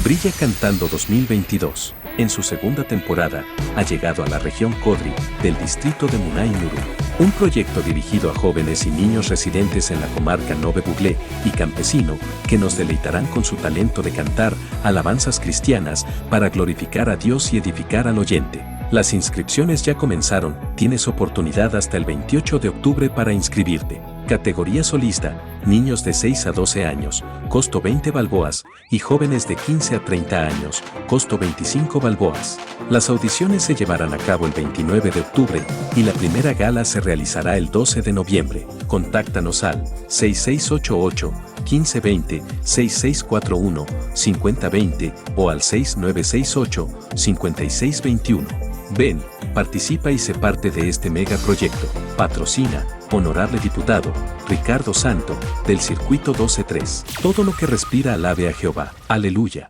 Brilla Cantando 2022. En su segunda temporada, ha llegado a la región Codri, del distrito de Munay Nuru. Un proyecto dirigido a jóvenes y niños residentes en la comarca Nove Buglé y campesino, que nos deleitarán con su talento de cantar alabanzas cristianas para glorificar a Dios y edificar al oyente. Las inscripciones ya comenzaron, tienes oportunidad hasta el 28 de octubre para inscribirte. Categoría solista, niños de 6 a 12 años, costo 20 balboas, y jóvenes de 15 a 30 años, costo 25 balboas. Las audiciones se llevarán a cabo el 29 de octubre y la primera gala se realizará el 12 de noviembre. Contáctanos al 6688-1520, 6641-5020 o al 6968-5621. Ven, participa y sé parte de este mega proyecto. Patrocina, Honorable Diputado, Ricardo Santo, del Circuito 12-3. Todo lo que respira alabe a Jehová. Aleluya.